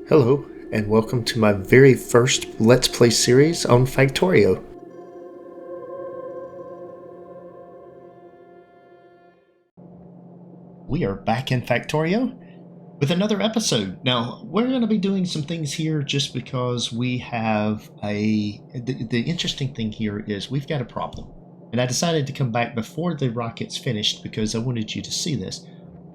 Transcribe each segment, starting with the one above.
Hello, and welcome to my very first Let's Play series on Factorio. We are back in Factorio with another episode. Now, we're going to be doing some things here just because we have the interesting thing here is we've got a problem. And I decided to come back before the rocket's finished because I wanted you to see this.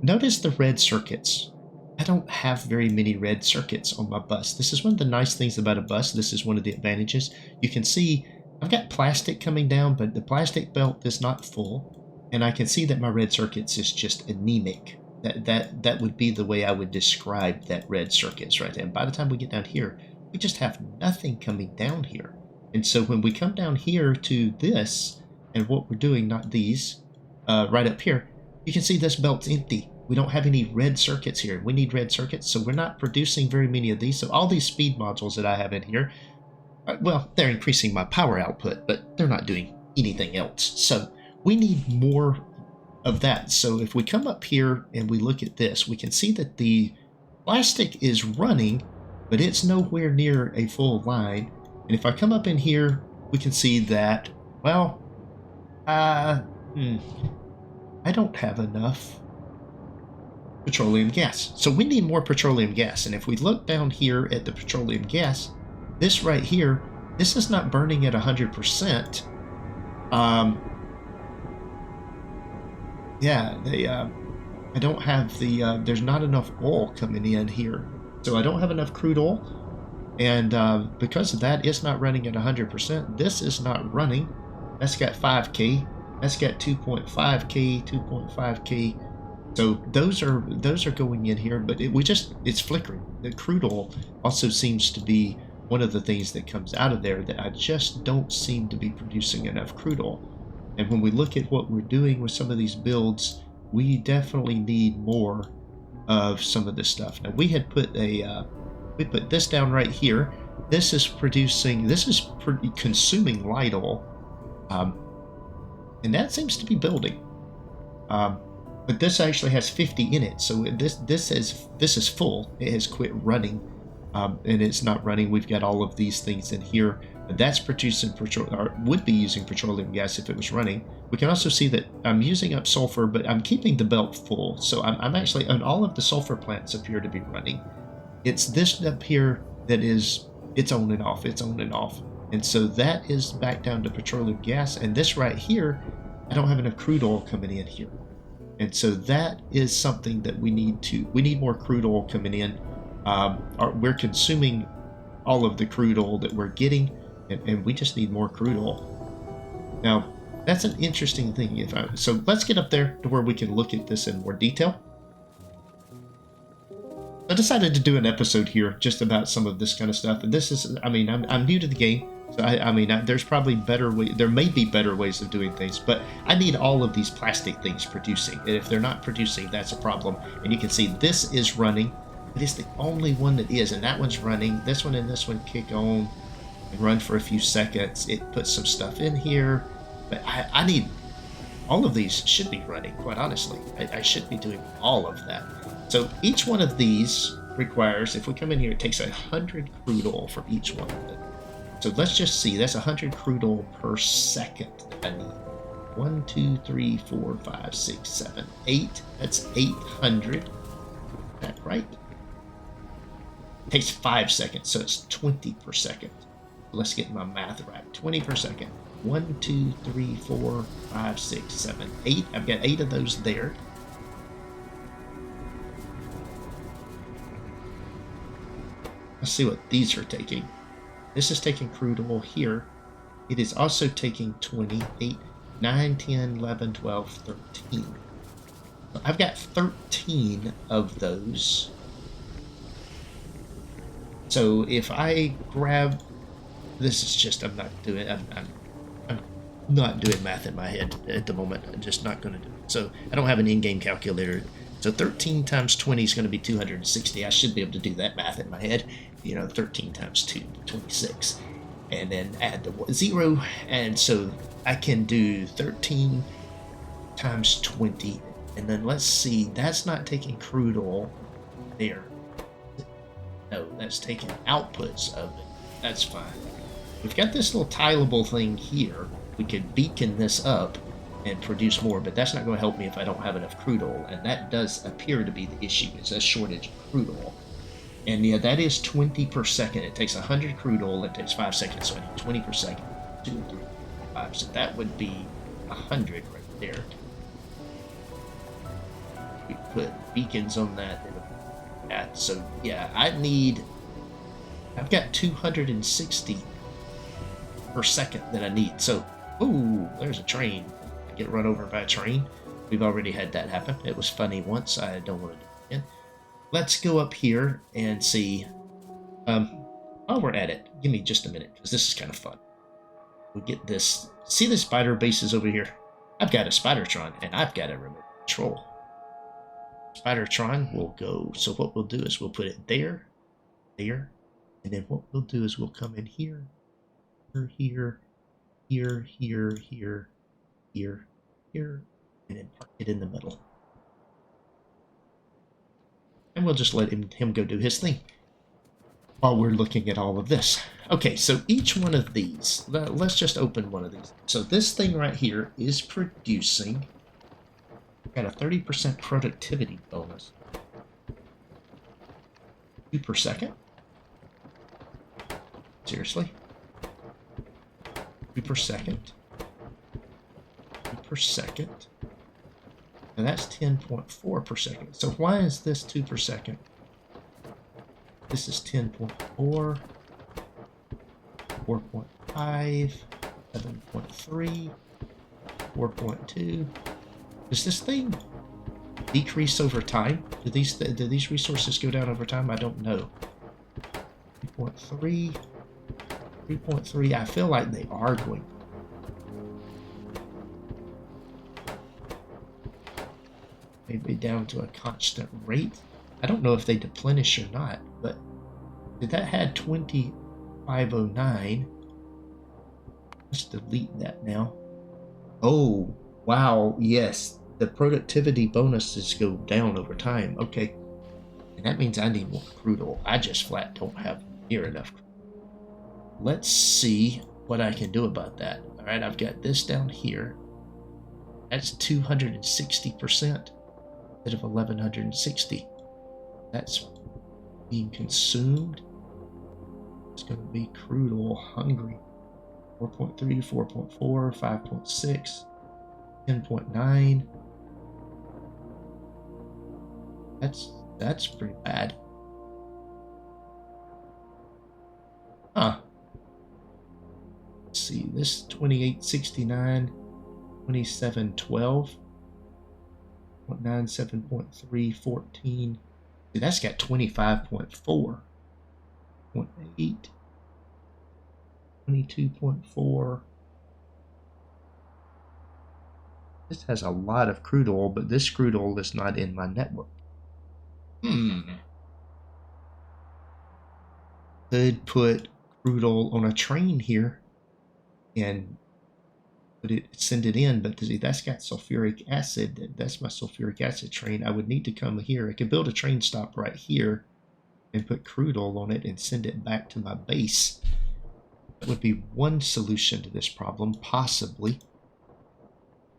Notice the red circuits. I don't have very many red circuits on my bus. This is one of the nice things about a bus. This is one of the advantages. You can see I've got plastic coming down, but the plastic belt is not full. And I can see that my red circuits is just anemic. That would be the way I would describe that red circuits right there. And by the time we get down here, we just have nothing coming down here. And so when we come down here to this, and what we're doing, not these, right up here, you can see this belt's empty. We don't have any red circuits here. We need red circuits, so we're not producing very many of these. So all these speed modules that I have in here, well, they're increasing my power output, but they're not doing anything else. So we need more of that. So if we come up here and we look at this, we can see that the plastic is running, but it's nowhere near a full line. And if I come up in here, we can see that, well, I don't have enough petroleum gas. So we need more petroleum gas. And if we look down here at the petroleum gas, this right here, this is not burning at 100%. I don't have the, there's not enough oil coming in here. So I don't have enough crude oil. And because of that, it's not running at 100%. This is not running. That's got 5K. That's got 2.5K, 2.5K. So those are going in here, but it's flickering. The crude oil also seems to be one of the things that comes out of there that I just don't seem to be producing enough crude oil. And when we look at what we're doing with some of these builds, we definitely need more of some of this stuff. Now we had put we put this down right here. This is consuming light oil, and that seems to be building. But this actually has 50 in it, so this is full. It has quit running, and it's not running. We've got all of these things in here. That's producing or would be using petroleum gas if it was running. We can also see that I'm using up sulfur, but I'm keeping the belt full. So I'm actually, and all of the sulfur plants appear to be running. It's this up here that is, it's on and off, it's on and off. And so that is back down to petroleum gas. And this right here, I don't have enough crude oil coming in here. And so that is something that we need more crude oil coming in. We're consuming all of the crude oil that we're getting, and we just need more crude oil. Now, that's an interesting thing. So let's get up there to where we can look at this in more detail. I decided to do an episode here just about some of this kind of stuff. And this is, I'm new to the game. So there's probably there may be better ways of doing things, but I need all of these plastic things producing. And if they're not producing, that's a problem. And you can see this is running, but it's the only one that is, and that one's running. This one and this one kick on and run for a few seconds. It puts some stuff in here, but I need, all of these should be running, quite honestly. I should be doing all of that. So each one of these requires, if we come in here, it takes 100 crude oil from each one of them. So let's just see, that's 100 crude oil per second that I need. 1, 2, 3, 4, 5, 6, 7, 8. That's 800. Is that right? It takes 5 seconds, so it's 20 per second. Let's get my math right. 20 per second. 1, 2, 3, 4, 5, 6, 7, 8. I've got 8 of those there. Let's see what these are taking. This is taking crude oil here. It is also taking 20, 8, 9, 10, 11, 12, 13. So I've got 13 of those. So if I grab, this is just, I'm not doing math in my head at the moment. I'm just not going to do it. So I don't have an in-game calculator. So 13 times 20 is going to be 260. I should be able to do that math in my head. 13 times 2, 26. And then add the 0. And so I can do 13 times 20. And then let's see, that's not taking crude oil there. No, that's taking outputs of it. That's fine. We've got this little tileable thing here. We could beacon this up and produce more, but that's not going to help me if I don't have enough crude oil, and that does appear to be the issue. It's a shortage of crude oil. And yeah, that is 20 per second. It takes 100 crude oil, it takes 5 seconds, so I need 20 per second. 2, 3, 5. So that would be 100 right there. We put beacons on that. So yeah, I've got 260 per second that I need. So, ooh, there's a train. I get run over by a train. We've already had that happen. It was funny once. I don't want to do it again. Let's go up here and see. While we're at it, give me just a minute, because this is kind of fun. We get this. See the spider bases over here? I've got a Spidertron, and I've got a remote control. Spidertron will go. So what we'll do is we'll put it there, there, and then what we'll do is we'll come in here, here, here, here, here, here, here, and then park it in the middle. And we'll just let him go do his thing while we're looking at all of this. Okay, so each one of these, let's just open one of these. So this thing right here is producing, got a 30% productivity bonus. 2 per second? Seriously? 2 per second? 2 per second? And that's 10.4 per second. So why is this 2 per second? This is 10.4, 4.5, 7.3, 4.2. Does this thing decrease over time? Do these resources go down over time? I don't know. 3.3, 3.3. I feel like they are going. Maybe down to a constant rate. I don't know if they deplenish or not, but did that had 2509? Let's delete that now. Oh, wow, yes. The productivity bonuses go down over time. Okay. And that means I need more crude oil. I just flat don't have near enough. Let's see what I can do about that. All right, I've got this down here. That's 260% instead of 1160. That's being consumed. It's going to be crude oil hungry. 4.3, 4.4, 5.6, 10.9. That's pretty bad. Huh. Let's see, this 2869, 2712, 0.97.3, 14. See, that's got 25.4, 0.8, 22.4. This has a lot of crude oil, but this crude oil is not in my network. Could put crude oil on a train here and send it in, but see, that's got sulfuric acid. That's my sulfuric acid train. I would need to come here. I could build a train stop right here and put crude oil on it and send it back to my base. That would be one solution to this problem, possibly.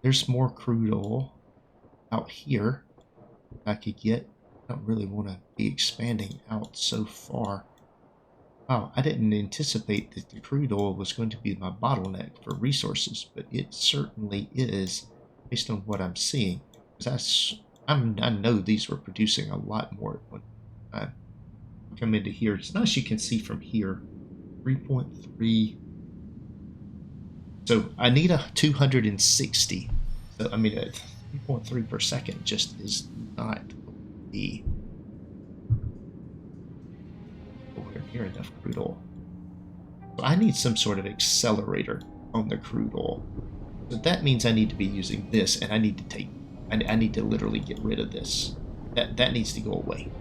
There's more crude oil out here I could get. I don't really want to be expanding out so far. Wow, I didn't anticipate that the crude oil was going to be my bottleneck for resources, but it certainly is based on what I'm seeing. Because I know these were producing a lot more at one time. Come into here. It's nice you can see from here. 3.3. So I need a 260. So I mean, a 3.3 per second just is not the near enough crude oil. So I need some sort of accelerator on the crude oil. So that means I need to be using this, and I need to literally get rid of this. That needs to go away.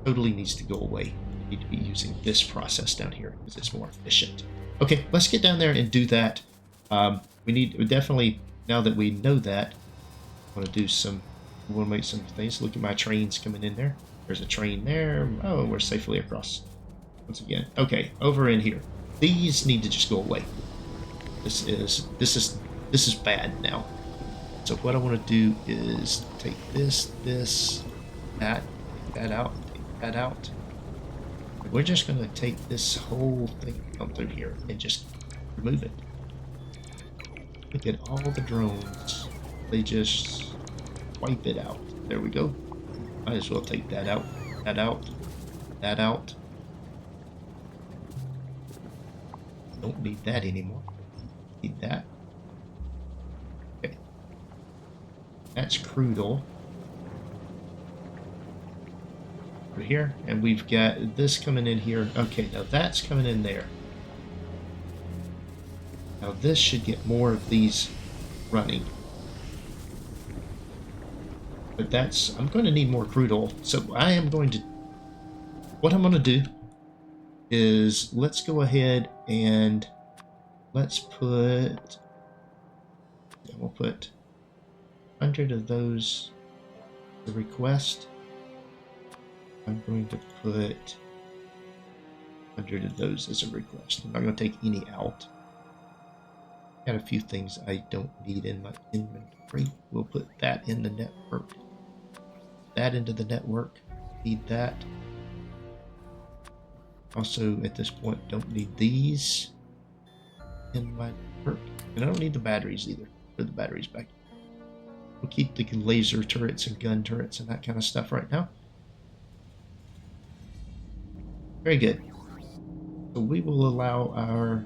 Totally needs to go away. I need to be using this process down here because it's more efficient. Okay, let's get down there and do that. We definitely, now that we know that, I want to make some things. Look at my trains coming in there. There's a train there. Oh, we're safely across. Once again. Okay, over in here. These need to just go away. This is bad now. So what I want to do is take this, that, take that out, take that out. We're just going to take this whole thing come through here and just remove it. Look at all the drones. They just wipe it out. There we go. Might as well take that out, that out, that out. Don't need that anymore. Need that. Okay. That's crude oil. Over here. And we've got this coming in here. Okay, now that's coming in there. Now this should get more of these running. But I'm going to need more crude oil. So what I'm going to do is let's go ahead and we'll put 100 of those the request. I'm going to put 100 of those as a request. I'm not going to take any out. Got a few things I don't need in my inventory. We'll put that in the network. That into the network. Need that. Also, at this point, don't need these in my network. And I don't need the batteries either. Put the batteries back. We'll keep the laser turrets and gun turrets and that kind of stuff right now. Very good. So we will allow our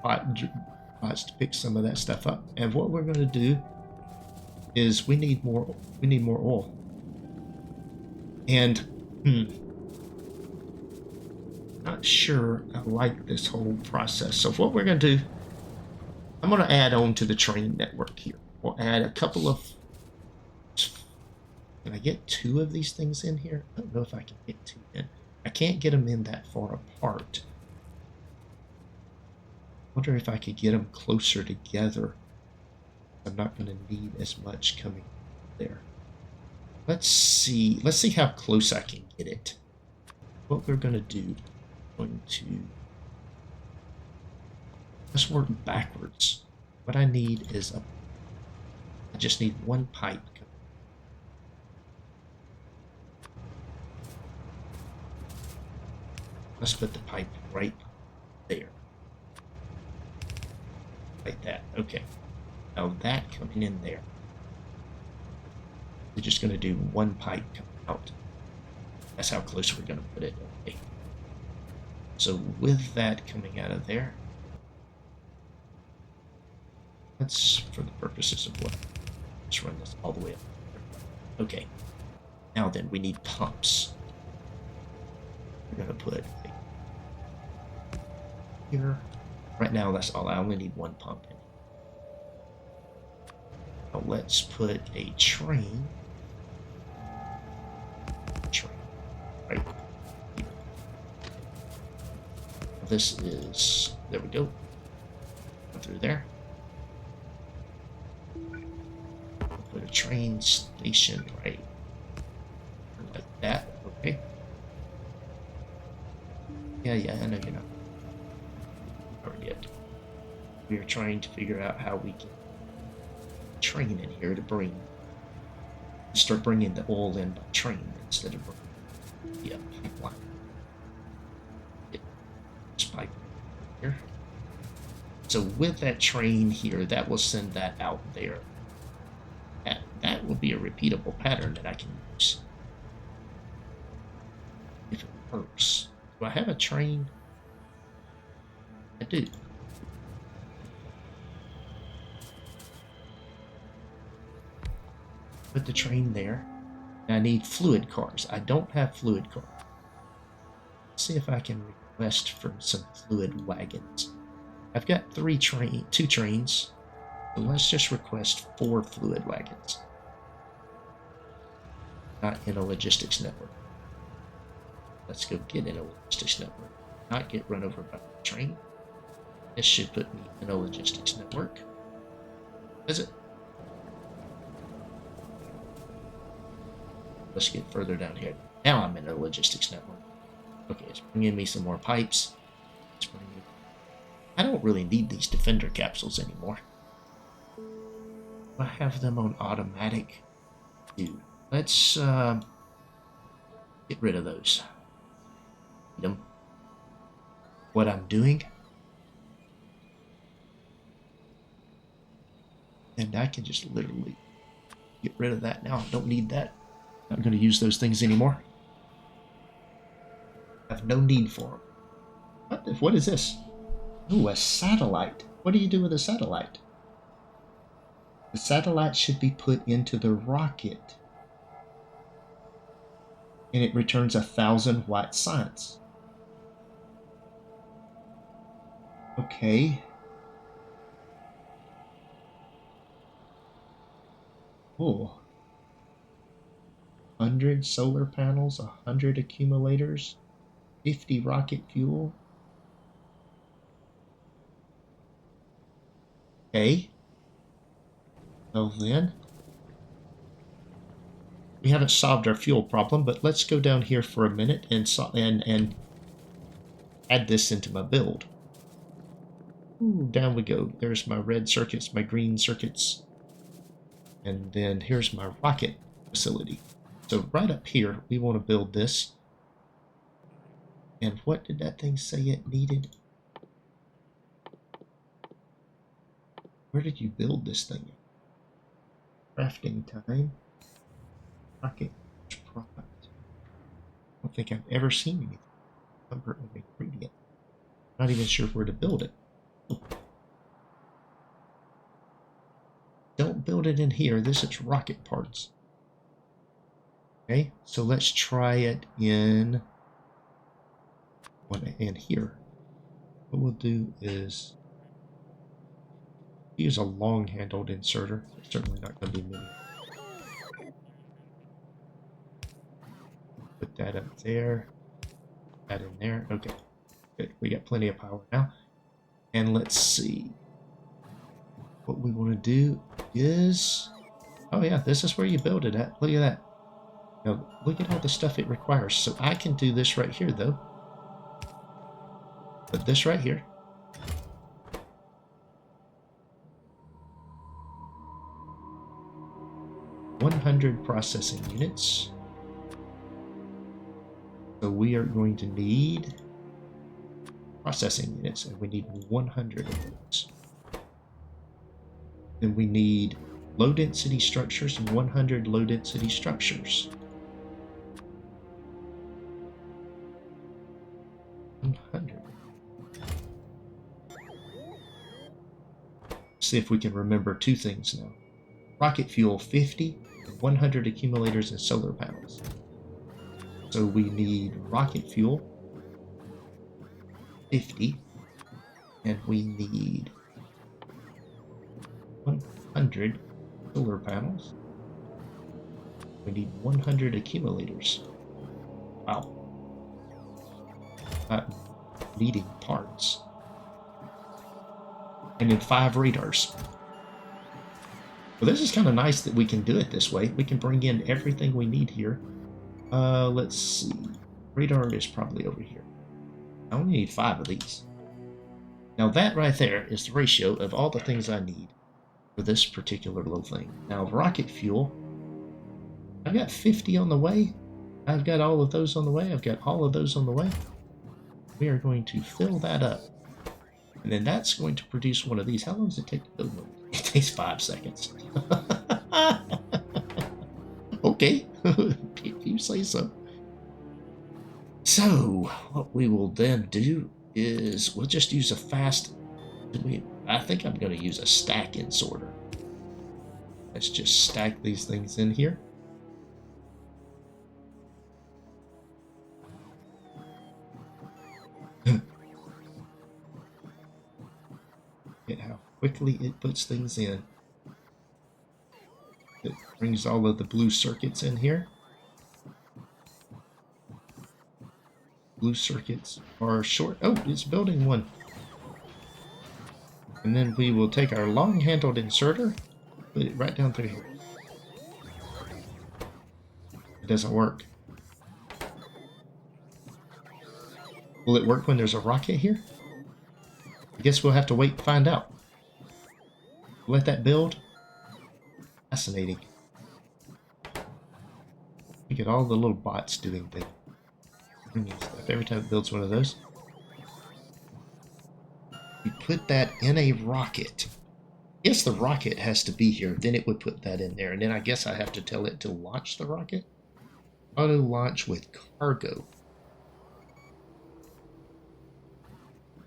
bots to pick some of that stuff up. And what we're going to do is we need more oil. And not sure I like this whole process. So what we're going to do, I'm going to add on to the train network here. We'll add a couple of. Can I get 2 of these things in here? I don't know if I can get 2 in. I can't get them in that far apart. Wonder if I could get them closer together. I'm not going to need as much coming there. Let's see how close I can get it. What we're going to do, let's work backwards. What I need is I just need 1 pipe. Let's put the pipe right there. Like that. Okay. Now that coming in there. We're just going to do 1 pipe coming out. That's how close we're going to put it. Okay. So with that coming out of there, let's, for the purposes of what, let's run this all the way up. Okay. Now then, we need pumps. We're going to put here. Right now, that's all. I only need 1 pump in. Now let's put a train. Right. This is, there we go. Go through there. Put a train station right like that. Okay. Yeah, I know you're not. Yet. We are trying to figure out how we can train in here to start bringing the oil in by train instead of the pipeline. This pipe here. So with that train here, that will send that out there. That will be a repeatable pattern that I can use if it works. Do I have a train? I do. Put the train there. I need fluid cars. I don't have fluid cars. Let's see if I can request for some fluid wagons. I've got 2 trains. So let's just request 4 fluid wagons. Not in a logistics network. Let's go get in a logistics network. Not get run over by the train. This should put me in a logistics network. Is it? Let's get further down here. Now I'm in a logistics network. Okay, it's bringing me some more pipes. It's bringing me... I don't really need these defender capsules anymore. I have them on automatic. Dude, let's get rid of those. What I'm doing, and I can just literally get rid of that now. I don't need that. I'm not going to use those things anymore. I have no need for them. What is this? Ooh, a satellite. What do you do with a satellite? The satellite should be put into the rocket, and it returns 1,000 white science. Okay. Oh. 100 solar panels, 100 accumulators, 50 rocket fuel. Okay. Well then, we haven't solved our fuel problem, but let's go down here for a minute and add this into my build. Ooh, down we go. There's my red circuits, my green circuits, and then here's my rocket facility. So right up here, we want to build this. And what did that thing say it needed? Where did you build this thing? Crafting time. Rocket product. I don't think I've ever seen anything. Number of ingredient. Not even sure where to build it. Oh. Don't build it in here. This is rocket parts. Okay, so let's try it in here. What we'll do is use a long-handled inserter. There's certainly not going to be many. Put that up there. That in there. Okay. Good. We got plenty of power now. And let's see. What we want to do is... Oh yeah, this is where you build it at. Look at that. Now, look at all the stuff it requires. So I can do this right here, though. Put this right here. $100 processing units. So we are going to need processing units, and we need 100 of those. Then we need low density structures and 100 low density structures. 100. See if we can remember two things now. Rocket fuel 50, and 100 accumulators and solar panels. So we need rocket fuel 50, and we need 100 solar panels. We need 100 accumulators. Wow. Needing parts. And then 5 radars. Well, this is kind of nice that we can do it this way. We can bring in everything we need here. Let's see. Radar is probably over here. I only need 5 of these. Now that right there is the ratio of all the things I need for this particular little thing. Now rocket fuel, I've got 50 on the way. I've got all of those on the way. I've got all of those on the way. We are going to fill that up. And then that's going to produce one of these. How long does it take to build one? It takes 5 seconds. Okay, if you say so. So, what we will then do is we'll just use a fast... I think I'm going to use a stack in sorter. Let's just stack these things in here. Look at how quickly it puts things in. It brings all of the blue circuits in here. Blue circuits are short. Oh, it's building one. And then we will take our long-handled inserter, put it right down through here. It doesn't work. Will it work when there's a rocket here? I guess we'll have to wait and find out. Let that build. Fascinating. Look at all the little bots doing things. Stuff every time it builds one of those. You put that in a rocket. I guess the rocket has to be here. Then it would put that in there. And then I guess I have to tell it to launch the rocket. Auto launch with cargo.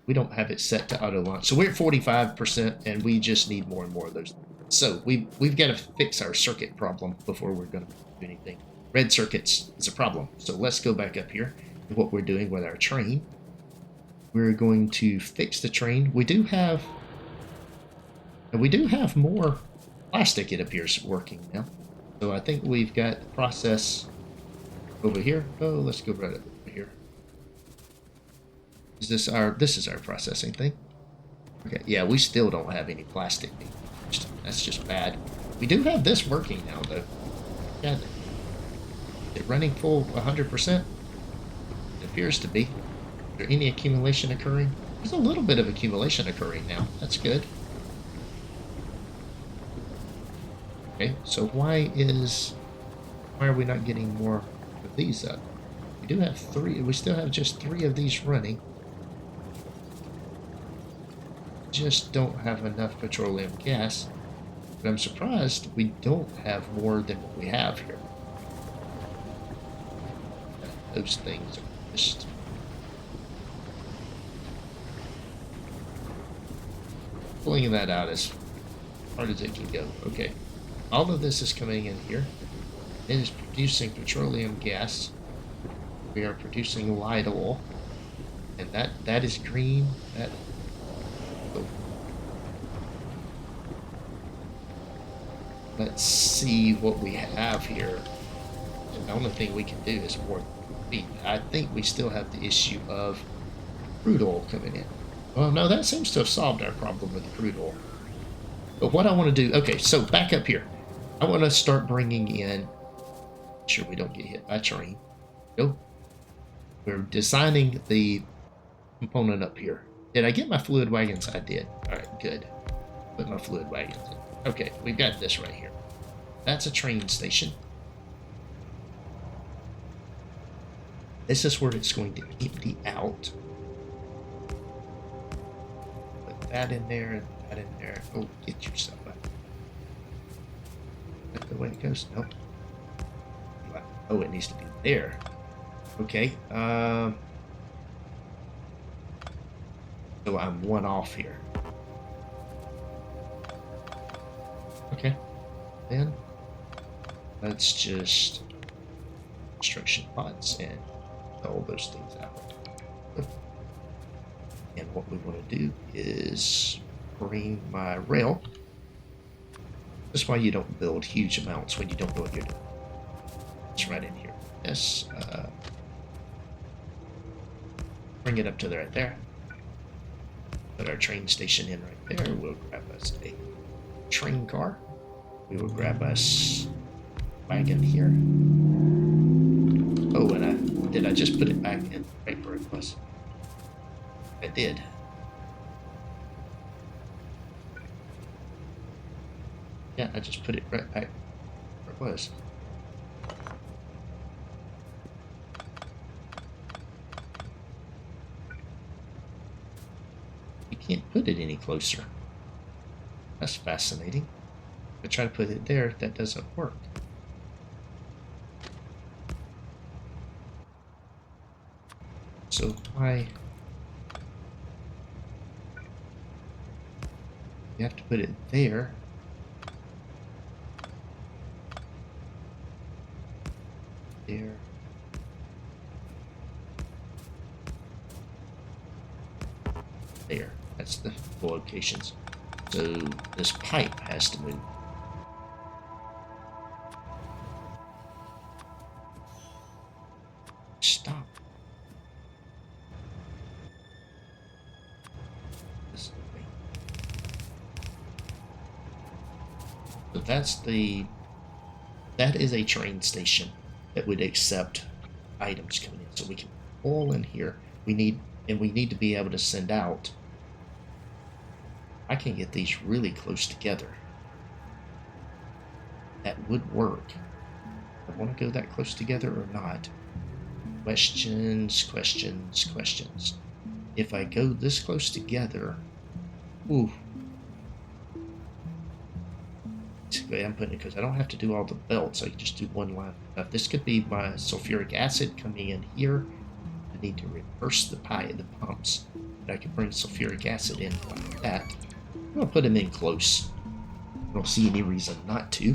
We don't have it set to auto launch. So we're at 45% and we just need more and more of those. So we've got to fix our circuit problem before we're going to do anything. Red circuits is a problem. So let's go back up here to what we're doing with our train. We're going to fix the train. We do have more plastic, it appears, working now. So I think we've got the process over here. Oh, let's go right over here. This is our processing thing. Okay, yeah, we still don't have any plastic. That's just bad. We do have this working now, though. Yeah, is it running full 100%? It appears to be. Is there any accumulation occurring? There's a little bit of accumulation occurring now. That's good. Okay, so why are we not getting more of these up? We do have 3. We still have just 3 of these running. Just don't have enough petroleum gas. But I'm surprised we don't have more than what we have here. Those things are just... Pulling that out as hard as it can go. Okay. All of this is coming in here. It is producing petroleum gas. We are producing light oil. And that is green. Let's see what we have here. And the only thing we can do is more feed. I think we still have the issue of crude oil coming in. Well, no, that seems to have solved our problem with the crude oil. But what I want to do... Okay, so back up here. I want to start bringing in... Make sure we don't get hit by a train. Go. We're designing the component up here. Did I get my fluid wagons? I did. Alright, good. Put my fluid wagons in. Okay, we've got this right here. That's a train station. This is where it's going to empty out. Put that in there and that in there. Oh, get yourself up. Is that the way it goes? Nope. Oh, it needs to be there. Okay. So I'm 1 off here. Okay, then let's just construction pots and all those things out. And what we want to do is bring my rail. That's why you don't build huge amounts when you don't know what you're doing. It's right in here. Yes. Bring it up to right there. Put our train station in right there. We'll grab us a train car. We will grab us wagon here. Oh, and did I just put it back in right where it was? I did. Yeah, I just put it right back where it was. You can't put it any closer. That's fascinating. If I try to put it there, that doesn't work. So why? You have to put it there. There. There. That's the locations. So this pipe has to move. Stop. This way. So that is a train station. that would accept items coming in. So we can pull in here. We need to be able to send out. I can get these really close together. That would work. I want to go that close together or not. Questions, questions, questions. If I go this close together, ooh. The way I'm putting it, because I don't have to do all the belts. I can just do one line. This could be my sulfuric acid coming in here. I need to reverse the pumps, but I can bring sulfuric acid in like that. I'm going to put them in close. I don't see any reason not to.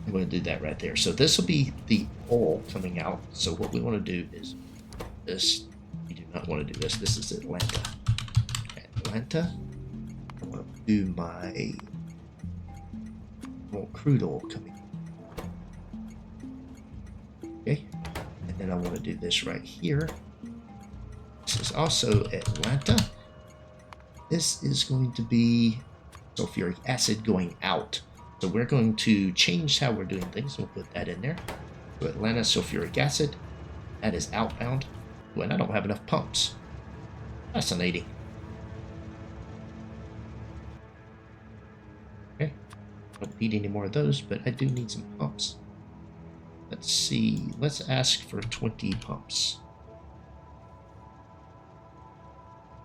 I'm going to do that right there. So this will be the oil coming out. So what we want to do is this. We do not want to do this. This is Atlanta. Atlanta. I want to do my crude oil coming in. Okay. And then I want to do this right here. This is also Atlanta. This is going to be sulfuric acid going out. So we're going to change how we're doing things. We'll put that in there. So Atlanta sulfuric acid. That is outbound. When I don't have enough pumps. Fascinating. Okay. I don't need any more of those, but I do need some pumps. Let's see. Let's ask for 20 pumps.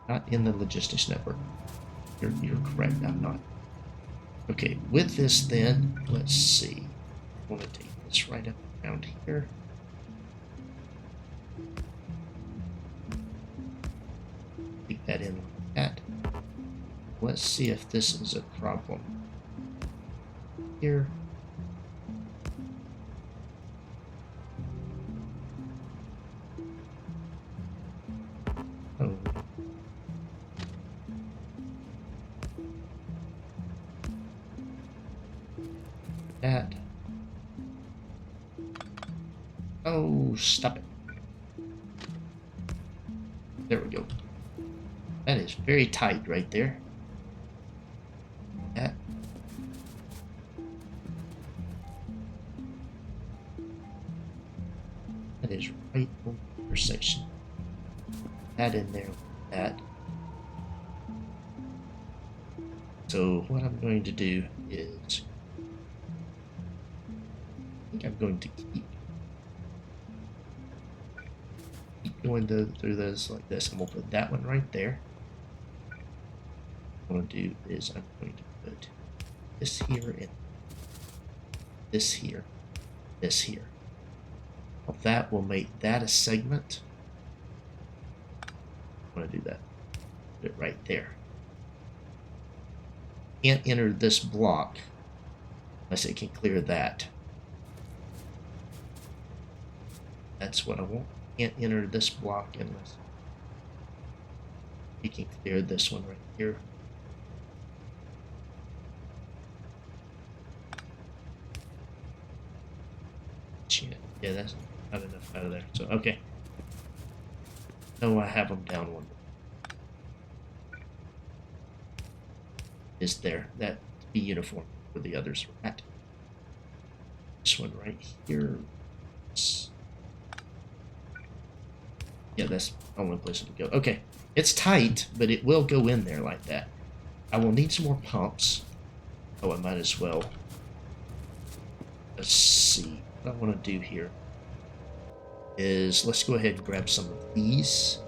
Not in the logistics network. You're correct. I'm not. Okay, with this then, let's see. I want to take this right up around here. Take that in like that. Let's see if this is a problem. Here. Oh. That. Oh, stop it. There we go. That is very tight right there. That. That is right on the intersection. That in there with that. So what I'm going to do is I think I'm going to keep going through this like this. I'm going to put that one right there. What I'm going to do is I'm going to put this here and this here, this here. Well, that will make that a segment. I'm going to do that. Put it right there. Can't enter this block unless it can clear that. That's what I want. Can't enter this block unless we can clear this one right here. Yeah, that's not enough out of there. So, okay. No, I have them down one. Is there. That be uniform for the others. Right. This one right here. Yeah, that's the only place it will go. Okay. It's tight, but it will go in there like that. I will need some more pumps. Oh, I might as well. Let's see. What I want to do here is let's go ahead and grab some of these.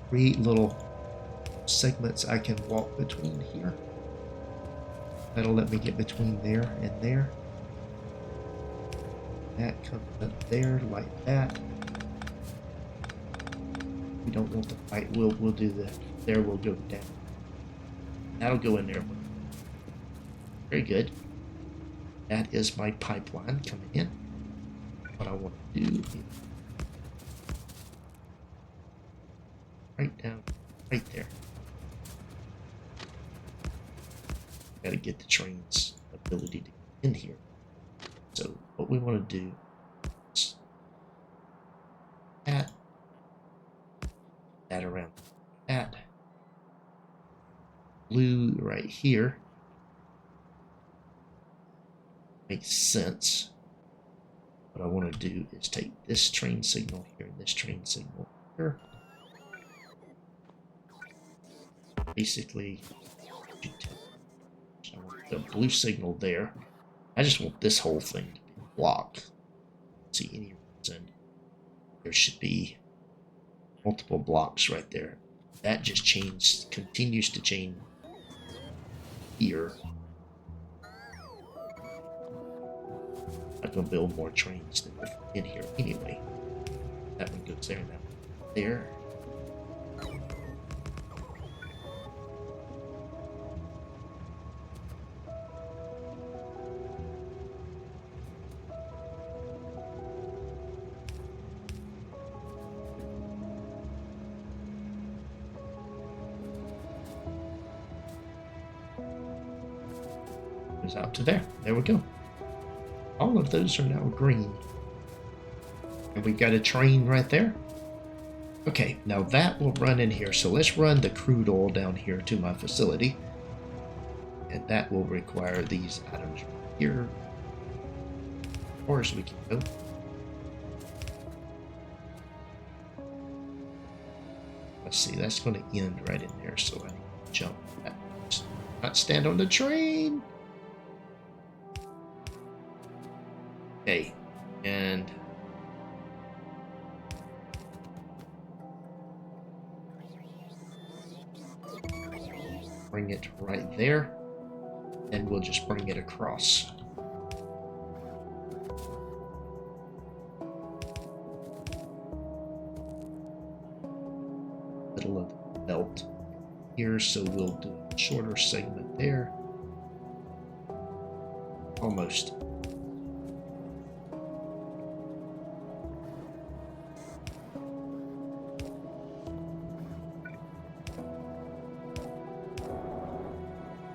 Create little segments I can walk between here. That'll let me get between there and there. That comes up there like that. We don't want the pipe. We'll do the there. We'll go down. That'll go in there. Very good. That is my pipeline coming in. What I want to do is right down, right there. Got to get the train's ability to get in here. So what we want to do is that around that blue right here. Makes sense. What I want to do is take this train signal here and this train signal here. Basically, I want the blue signal there. I just want this whole thing to be blocked. See any reason there should be multiple blocks right there. That just changed, continues to change here. I'm gonna build more trains than in here anyway. That one goes there, and that one there. Goes out to there. There we go. All of those are now green. And we've got a train right there. Okay, now that will run in here. So let's run the crude oil down here to my facility. And that will require these items right here. As far as we can go. Let's see, that's going to end right in there. So I need to jump that. Not stand on the train. Okay, and bring it right there, and we'll just bring it across. Middle of the belt here, so we'll do a shorter segment there. Almost.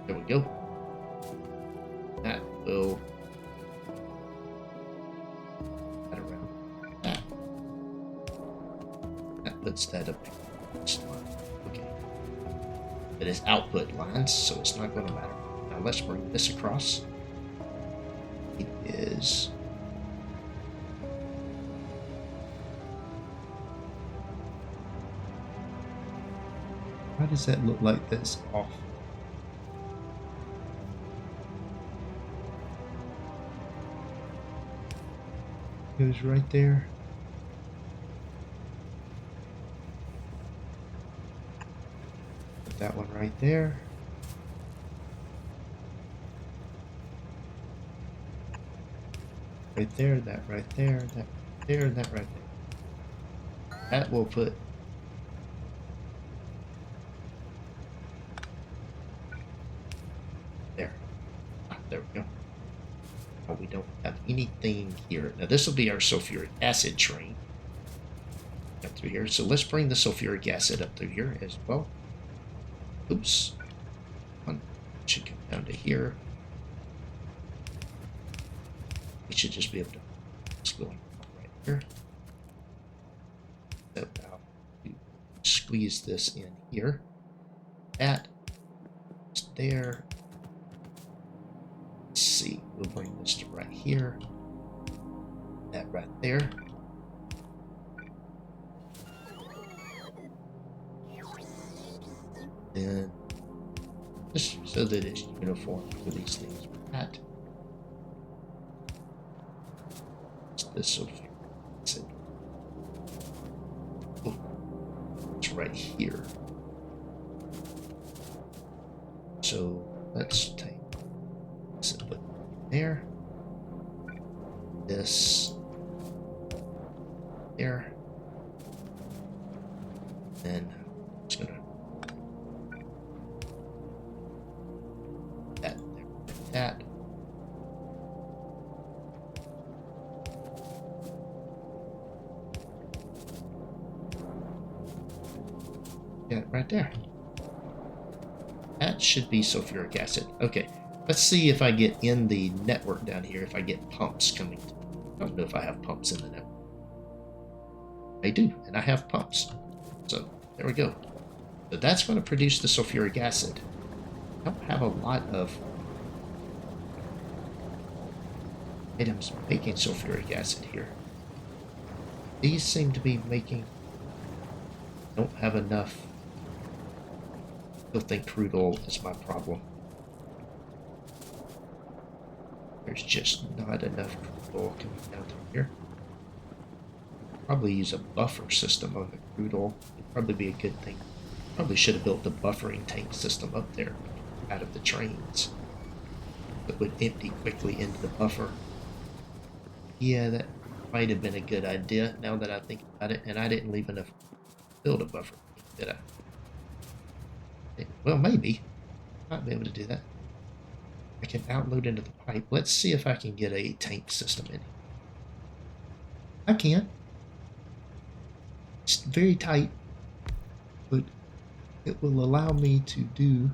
There we go. That will add around that. That puts that up. Okay. It is output lines, so it's not going to matter. Now let's bring this across. It is why does that look like that's off? Goes right there. Put that one right there. Right there, that right there, that right there, that right there. That will put there. There we go. Oh, we don't have anything here. Now this will be our sulfuric acid train. Up through here. So let's bring the sulfuric acid up through here as well. Oops. One should come down to here. We should just be able to just go right here. So now squeeze this in here. That is there. Let's see, we'll bring this to right here. That right there. And just so that it's uniform for these things. That. This will it's right here. So let's take this and put it there. This there. Then I'm just gonna that there, that. Yeah, right there. That should be sulfuric acid. Okay, let's see if I get in the network down here, if I get pumps coming. I don't know if I have pumps in the network. I do, and I have pumps. So, there we go. So that's going to produce the sulfuric acid. I don't have a lot of items making sulfuric acid here. These seem to be making... Don't have enough. I still think crude oil is my problem. There's just not enough crude oil coming down through here. Probably use a buffer system on the crude oil. It'd probably be a good thing. Probably should have built the buffering tank system up there out of the trains. That would empty quickly into the buffer. Yeah, that might have been a good idea now that I think about it. And I didn't leave enough to build a buffer, did I? Well, maybe. Might be able to do that. I can outload into the pipe. Let's see if I can get a tank system in. I can. It's very tight, but it will allow me to do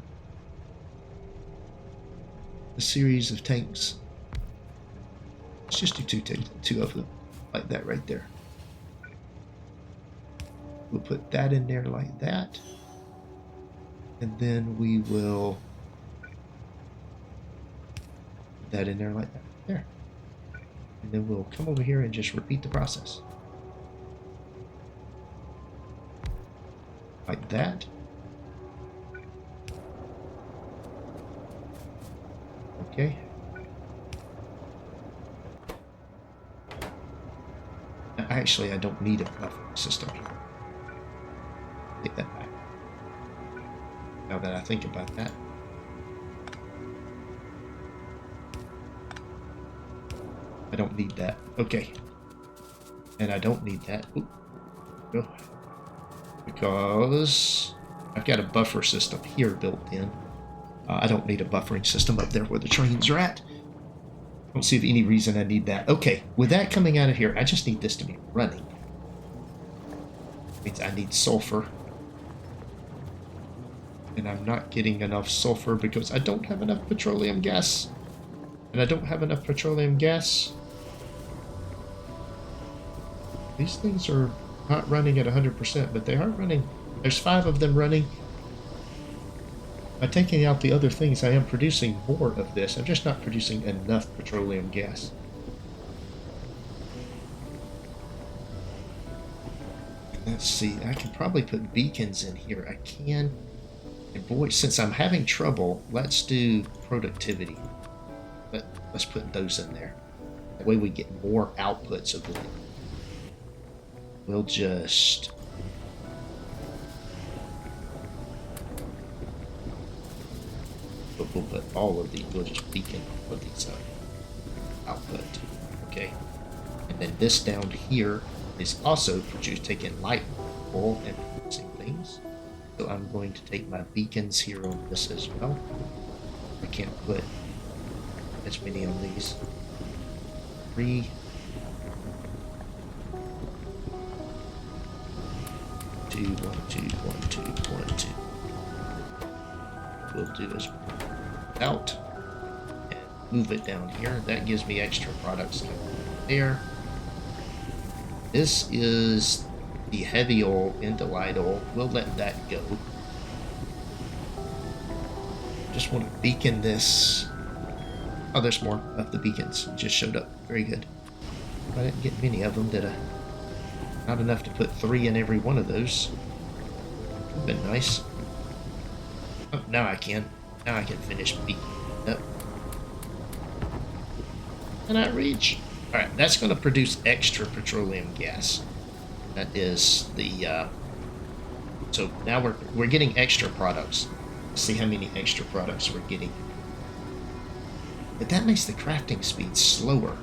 a series of tanks. Let's just do two of them, like that right there. We'll put that in there like that, and then we will put that in there like that, there. And then we'll come over here and just repeat the process. Like that. Okay. Actually, I don't need a buffering system here. Take that back. Now that I think about that. I don't need that. Okay. And I don't need that. Oop. Go. Because I've got a buffer system here built in. I don't need a buffering system up there where the trains are at. I don't see any reason I need that. Okay, with that coming out of here, I just need this to be running. Means I need sulfur. And I'm not getting enough sulfur because I don't have enough petroleum gas. And I don't have enough petroleum gas. These things are not running at 100%, but they are running. There's 5 of them running. By taking out the other things, I am producing more of this. I'm just not producing enough petroleum gas. Let's see, I can probably put beacons in here. I can. And boy, since I'm having trouble, let's do productivity. Let's put those in there. That way we get more outputs of the thing. We'll just... We'll put all of these, we'll just beacon all of these output. Okay. And then this down here is also taking light oil and producing things. So I'm going to take my beacons here on this as well. I can't put as many on these. 3. 2, 1, 2, 1, 2, 1, 2. We'll do as out and move it down here. That gives me extra products there. This is the heavy oil into light oil. We'll let that go. Just want to beacon this. Oh, there's more of the beacons. It just showed up. Very good. I didn't get many of them, did I? Not enough to put 3 in every one of those. Would have been nice. Oh, now I can. Now I can finish beating up. Can I reach? Alright, that's going to produce extra petroleum gas. That is the... so now we're getting extra products. Let's see how many extra products we're getting. But that makes the crafting speed slower.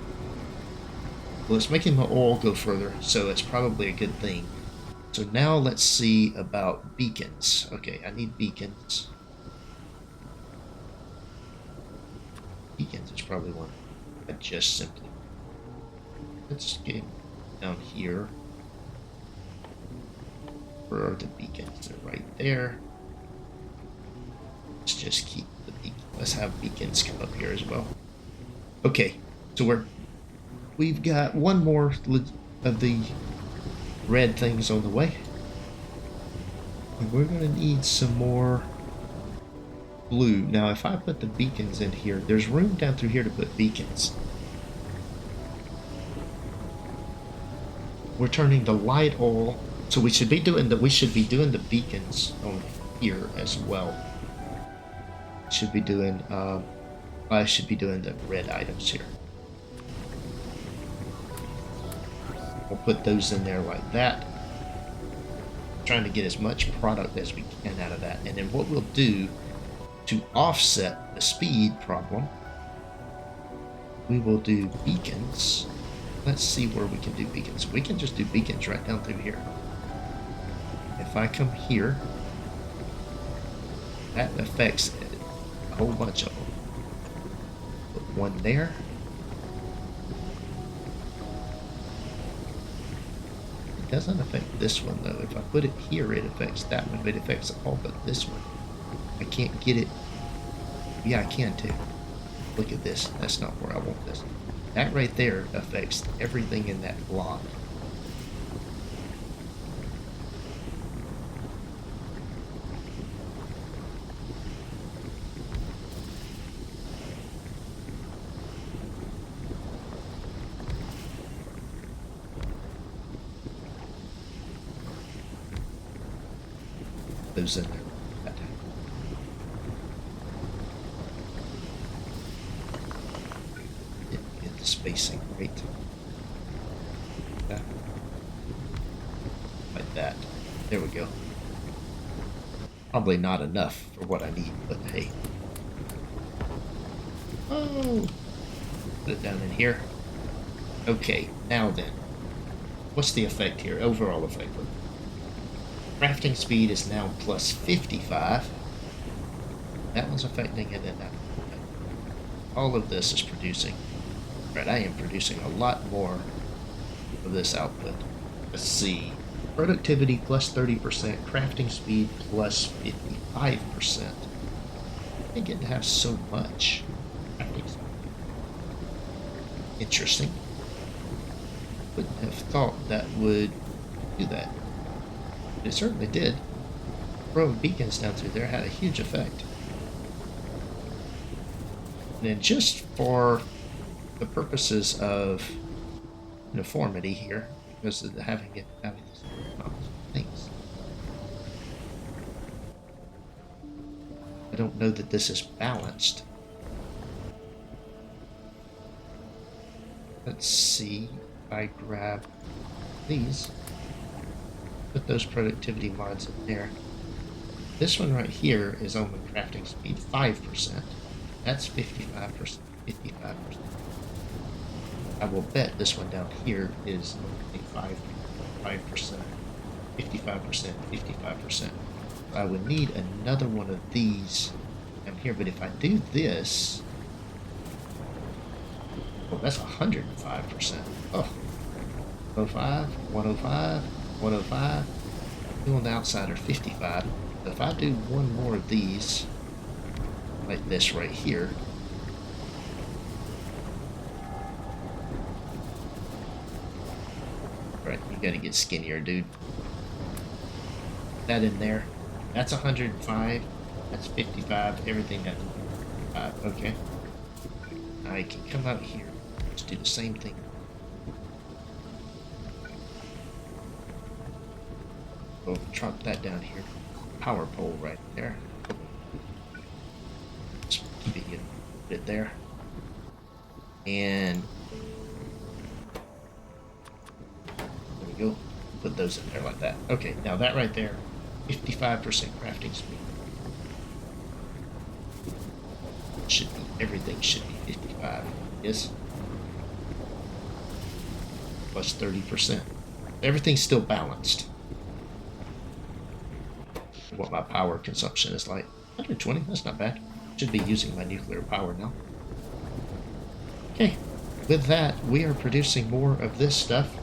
Well, it's making my oil go further, so it's probably a good thing. So now let's see about beacons. Okay, I need beacons. Beacons is probably one. I just simply... Let's get down here. Where are the beacons? They're right there. Let's just keep the beacons. Let's have beacons come up here as well. Okay, so we've got one more of the red things on the way. And we're going to need some more blue. Now, if I put the beacons in here, there's room down through here to put beacons. we're turning the light oil. So we should be doing the beacons on here as well. Should be doing I should be doing the red items here. We'll put those in there like that. Trying to get as much product as we can out of that. And then what we'll do to offset the speed problem, we will do beacons. Let's see where we can do beacons. We can just do beacons right down through here. If I come here, that affects a whole bunch of them. Put one there. It doesn't affect this one though. If I put it here, it affects that one, but it affects all but this one. I can't get it. Yeah, I can too. Look at this. That's not where I want this. That right there affects everything in that block. Those in there. Get the spacing right. Yeah. Like that. There we go. Probably not enough for what I need, but hey. Oh! Put it down in here. Okay, now then. What's the effect here? Overall effect. Crafting speed is now plus 55. That one's affecting it, and that one. All of this is producing. Right, I am producing a lot more of this output. Let's see. Productivity plus 30%, crafting speed plus 55%. I didn't get to have so much. Interesting. Wouldn't have thought that would do that. It certainly did. Throwing beacons down through there had a huge effect. And then just for the purposes of uniformity here, because of having these things, I don't know that this is balanced. Let's see if I grab these. Put those productivity mods in there. This one right here is only crafting speed 5%. That's 55%. 55%. I will bet this one down here is only 5%. 55%. 55%. I would need another one of these down here, but if I do this, oh, that's 105%. Oh, 105, 105. 105. Two on the outside are 55. So if I do one more of these, like this right here, right, you gotta get skinnier, dude. That in there. That's 105. That's 55. Everything that's 55. Okay. I can come out here. Let's do the same thing. We'll drop that down here. Power pole right there. Just keep it, put it there. And there we go. Put those in there like that. Okay, now that right there, 55% crafting speed. Should be, everything should be 55. Yes. Plus 30%. Everything's still balanced. What my power consumption is like. 120, that's not bad. Should be using my nuclear power now. Okay, with that, we are producing more of this stuff.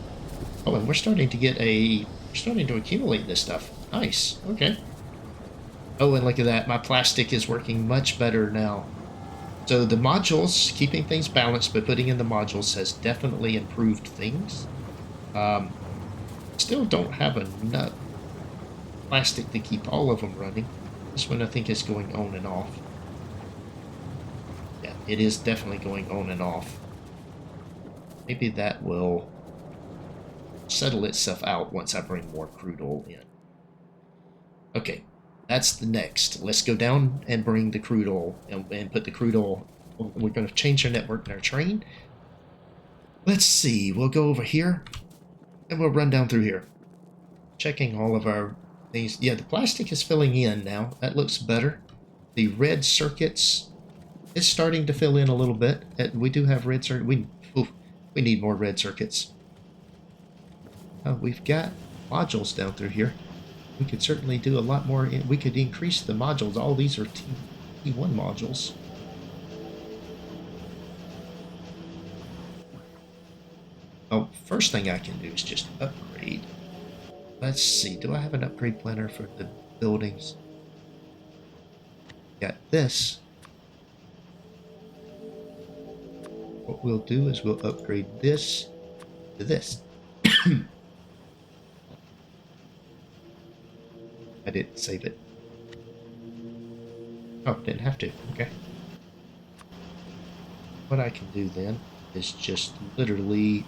Oh, and we're starting to accumulate this stuff. Nice, okay. Oh, and look at that, my plastic is working much better now. So the modules, keeping things balanced by putting in the modules has definitely improved things. Still don't have enough plastic to keep all of them running. This one I think is going on and off. Yeah, it is definitely going on and off. Maybe that will settle itself out once I bring more crude oil in. Okay, that's the next. Let's go down and bring the crude oil and put the crude oil. We're going to change our network in our train. Let's see. We'll go over here and we'll run down through here. Checking all of our things. Yeah, the plastic is filling in now. That looks better. The red circuits is starting to fill in a little bit. We do have red circuits. We need more red circuits. We've got modules down through here. We could certainly do a lot more. We could increase the modules. All these are T1 modules. Oh, first thing I can do is just upgrade. Let's see. Do I have an upgrade planner for the buildings? Got this. What we'll do is we'll upgrade this to this. I didn't save it. Oh, didn't have to. Okay. What I can do then is just literally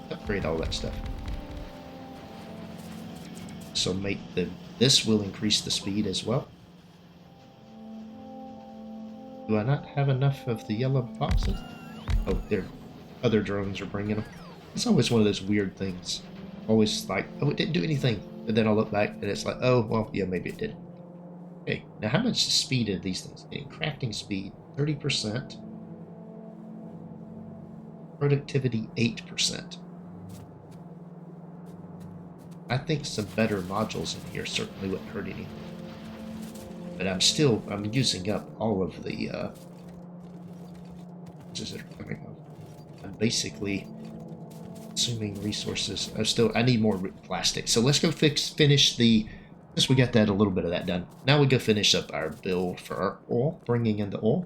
upgrade all that stuff. So this will increase the speed as well. Do I not have enough of the yellow boxes? Oh, there. Other drones are bringing them. It's always one of those weird things. Always like, oh, it didn't do anything. And then I'll look back and it's like, oh, well, yeah, maybe it did. Okay, now how much speed are these things getting? Crafting speed, 30%. Productivity, 8%. I think some better modules in here certainly wouldn't hurt anything. But I'm using up all of the, I'm basically consuming resources. I need more plastic. So let's go finish since we got a little bit of that done. Now we go finish up our build for our oil, bringing in the oil.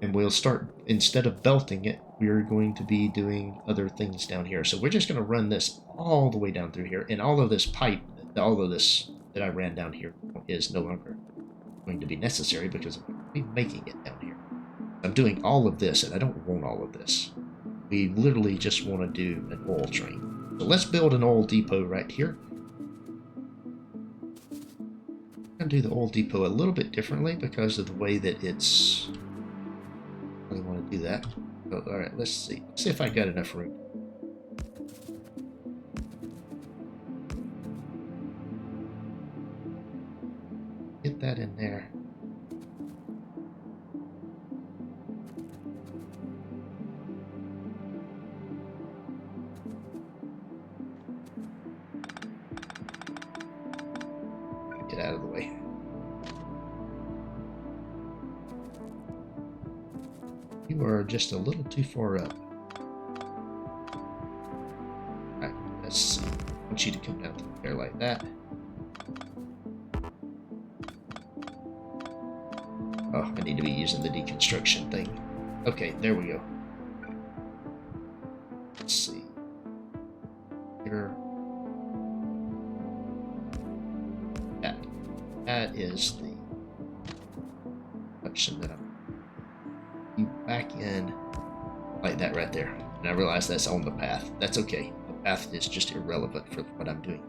And we'll start, instead of belting it, we're going to be doing other things down here. So we're just going to run this all the way down through here. And all of this pipe, all of this that I ran down here is no longer going to be necessary because I'm going to be making it down here. I'm doing all of this, and I don't want all of this. We literally just want to do an oil train. So let's build an oil depot right here. I'm going to do the oil depot a little bit differently because of the way that it's... I really want to do that. Oh, all right, let's see. Let's see if I got enough room. Get that in there. Get out of the way. You are just a little too far up. Alright, let's see. I want you to come down through there like that. Oh, I need to be using the deconstruction thing. Okay, there we go. Let's see. Here. That is the option that I'm back in like that right there. And I realize that's on the path. That's okay. The path is just irrelevant for what I'm doing.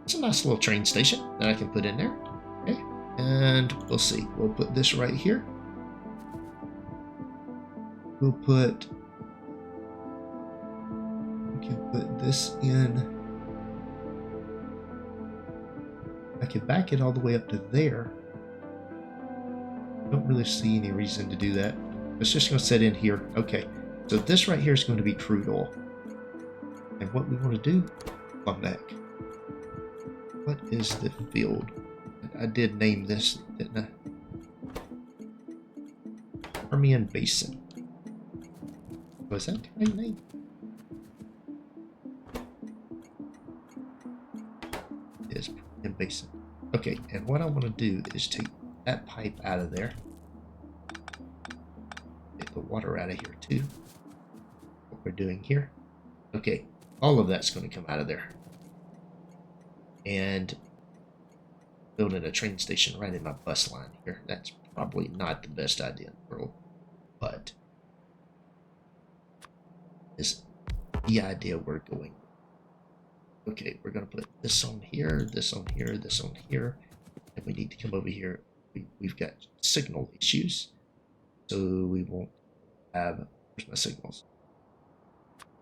It's a nice little train station that I can put in there. Okay. And we'll see. We'll put this right here. We can put this in. I can back it all the way up to there. Don't really see any reason to do that. It's just going to set in here. Okay, so this right here is going to be crude oil. And what we want to do, come back. What is the field? I did name this, didn't I? Permian Basin. Was that the right name? It is Permian Basin. Okay, and what I want to do is take that pipe out of there. Get the water out of here too. What we're doing here. Okay, all of that's going to come out of there. And building a train station right in my bus line here. That's probably not the best idea in the world. But is the idea we're going. Okay, we're going to put this on here, this on here, this on here. And we need to come over here. We've got signal issues. So we won't have, where's my signals?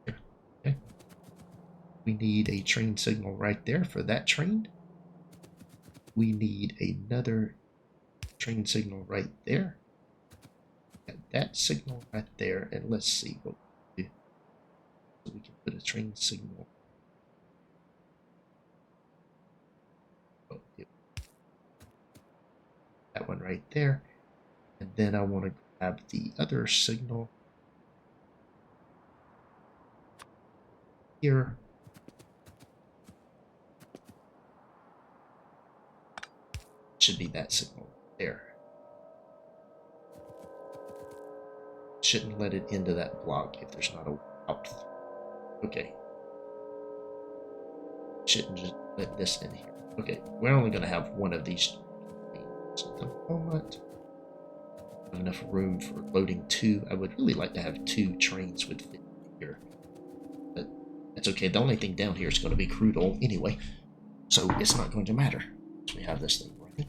Okay. We need a train signal right there for that train. We need another train signal right there. Got that signal right there. And let's see what we do. So we can put a train signal. Oh, that one right there. And then I want to grab the other signal here. Should be that signal there. Shouldn't let it into that block if there's not a out. Okay. Shouldn't just let this in here. Okay, we're only going to have one of these at the moment. Have enough room for loading two. I would really like to have two trains with fit here, but that's okay. The only thing down here is going to be crude oil anyway, so it's not going to matter. So we have this thing running.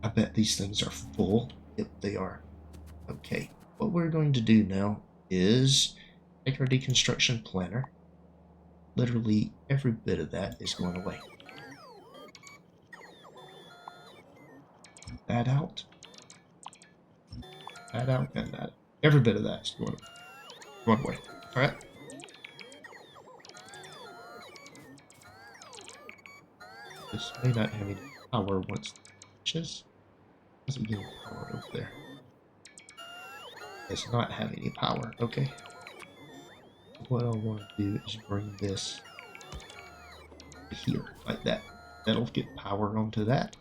I bet these things are full. Yep, they are. Okay, what we're going to do now is take our deconstruction planner. Literally every bit of that is going away. That out, and that. Every bit of that is going away. All right. This may not have any power once it finishes. How's it getting power over there? It's not having any power. Okay. What I want to do is bring this here, like that. That'll get power onto that.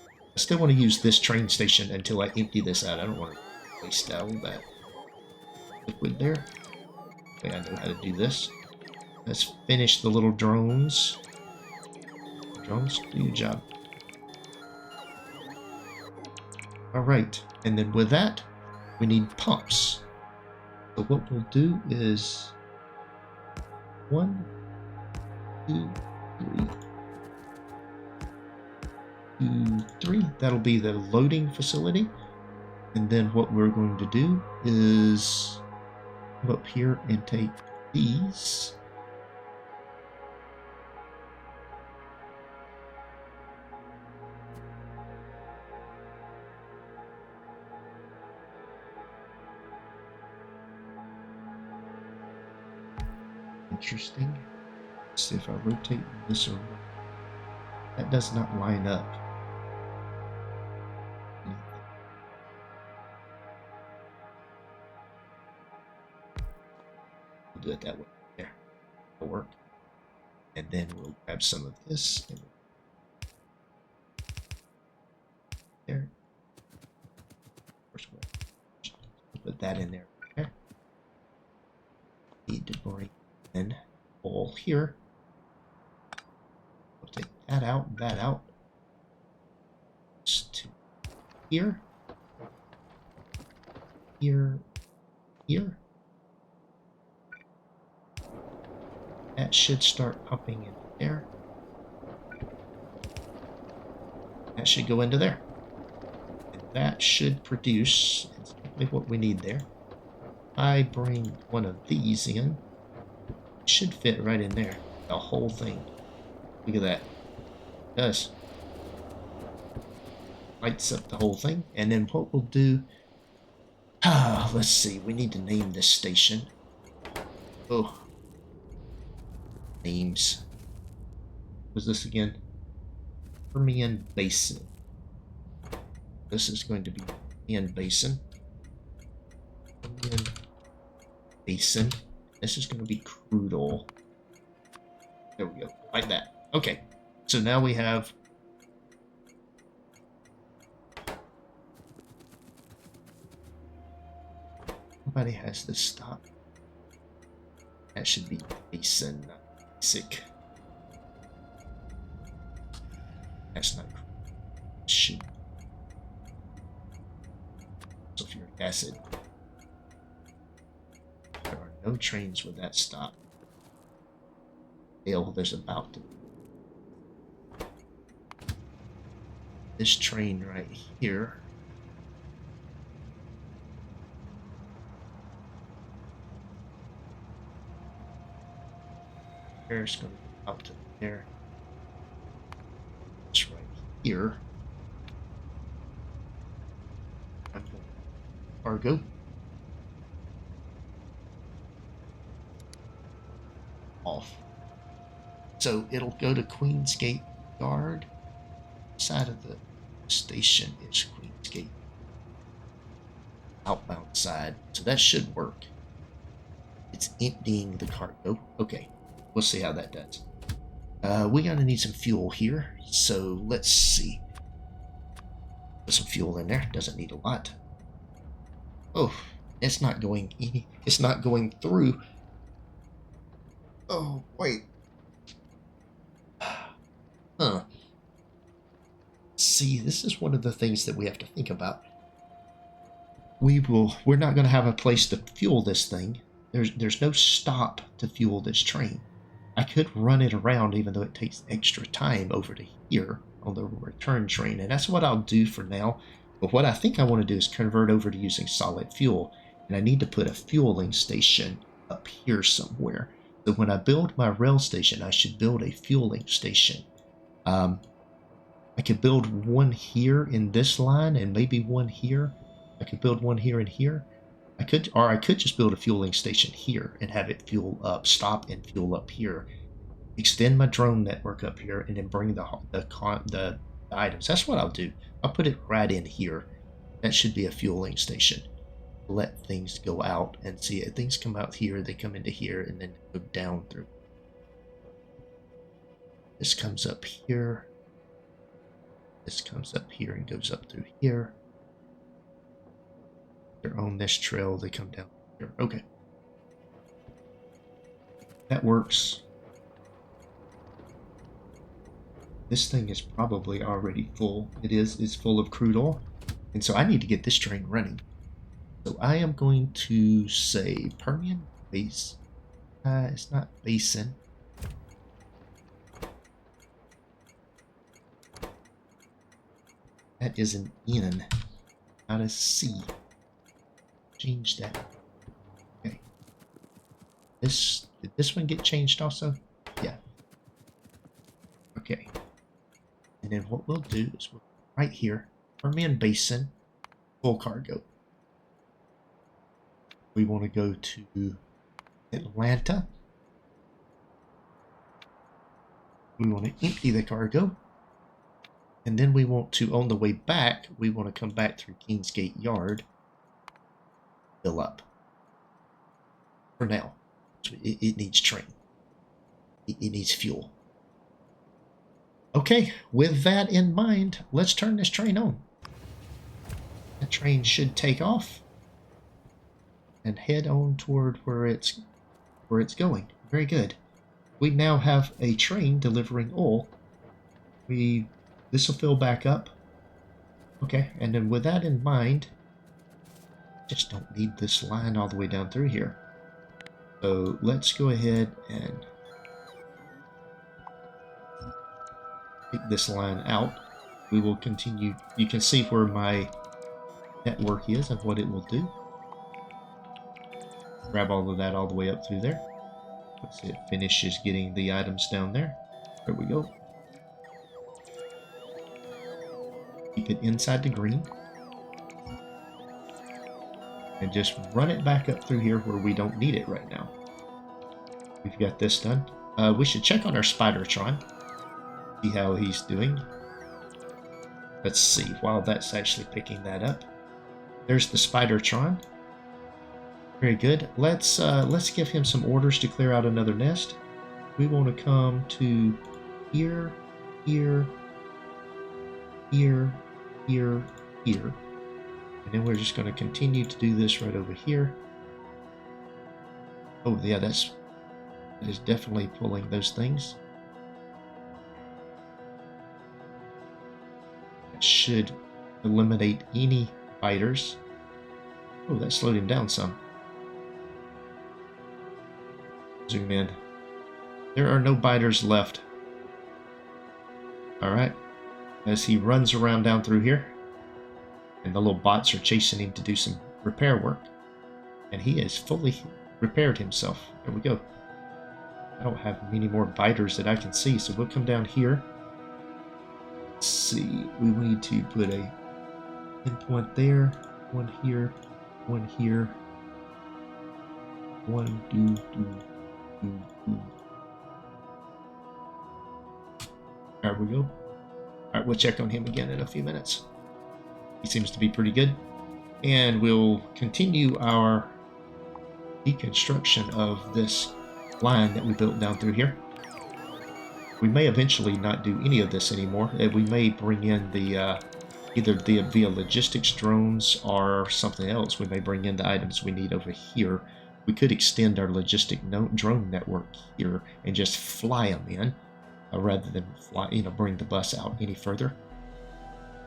I still want to use this train station until I empty this out. I don't want to waste all that liquid there. Okay, I know how to do this. Let's finish the little drones. Drones, do your job. Alright, and then with that, we need pumps. So what we'll do is 1, 2, 3. 2, 3. That'll be the loading facility. And then what we're going to do is come up here and take these. Interesting. Let's see if I rotate this around. That does not line up. We'll do it that way. There. It'll work. And then we'll grab some of this and there. First, we'll put that in there. Okay. Need to bring in all here. We'll take that out. Just to here. Here. That should start pumping in there. That should go into there. And that should produce exactly what we need there. I bring one of these in. It should fit right in there. The whole thing. Look at that. It does. Lights up the whole thing. And then what we'll do... let's see. We need to name this station. Oh. Names. What's this again? Permian Basin. This is going to be Permian Basin. Permian Basin. This is going to be crude oil. There we go. Like that. Okay. So now we have... Nobody has this stop. That should be Basin, not basic. That's not should sulfuric acid. No trains with that stop. Hell, there's about to be. This train right here. There's going to go out to there. It's right here. I'm going to cargo. Off. So it'll go to Queensgate Yard. Side of the station is Queensgate. Outbound side. So that should work. It's emptying the cargo. Okay. We'll see how that does. We're going to need some fuel here. So let's see. Put some fuel in there. Doesn't need a lot. Oh, it's not going it's not going through. Oh, wait. Huh. See, this is one of the things that we have to think about. We're not going to have a place to fuel this thing. There's no stop to fuel this train. I could run it around even though it takes extra time over to here on the return train, and that's what I'll do for now. But what I think I want to do is convert over to using solid fuel, and I need to put a fueling station up here somewhere. So when I build my rail station, I should build a fueling station. I could build one here in this line and maybe one here. I could build one here and here. I could just build a fueling station here and have it fuel up, stop and fuel up here. Extend my drone network up here and then bring the items. That's what I'll do. I'll put it right in here. That should be a fueling station. Let things go out and see it. Things come out here, they come into here, and then go down through. This comes up here. This comes up here and goes up through here. They're on this trail, they come down here. Okay. That works. This thing is probably already full. It's full of crude oil. And so I need to get this train running. So I am going to say Permian Basin. It's not Basin. That is an N, not a C. Change that. Okay. Did this one get changed also? Yeah. Okay. And then what we'll do is right here, Permian Basin, full cargo. We want to go to Atlanta. We want to empty the cargo. And then we want to, on the way back, we want to come back through Kingsgate Yard. Fill up. For now. It needs train. It needs fuel. Okay, with that in mind, let's turn this train on. That train should take off and head on toward where it's going. Very good. We now have a train delivering oil. This will fill back up. Okay, and then with that in mind, just don't need this line all the way down through here. So let's go ahead and take this line out. We will continue. You can see where my network is and what it will do. Grab all of that all the way up through there. Let's see, it finishes getting the items down there. There we go. Keep it inside the green. And just run it back up through here where we don't need it right now. We've got this done. We should check on our Spidertron. See how he's doing. Let's see, while that's actually picking that up. There's the Spidertron. Very good. Let's give him some orders to clear out another nest. We want to come to here, here, here, here, here. And then we're just going to continue to do this right over here. Oh yeah, that is definitely pulling those things. That should eliminate any fighters. Oh, that slowed him down some. Zoom in. There are no biters left. Alright. As he runs around down through here. And the little bots are chasing him to do some repair work. And he has fully repaired himself. There we go. I don't have many more biters that I can see, so we'll come down here. Let's see. We need to put a pinpoint there. One here. One here. One, do. There we go. Alright, we'll check on him again in a few minutes. He seems to be pretty good. And we'll continue our deconstruction of this line that we built down through here. We may eventually not do any of this anymore. We may bring in the either via logistics drones or something else. We may bring in the items we need over here. We could extend our logistic drone network here and just fly them in, rather than bring the bus out any further.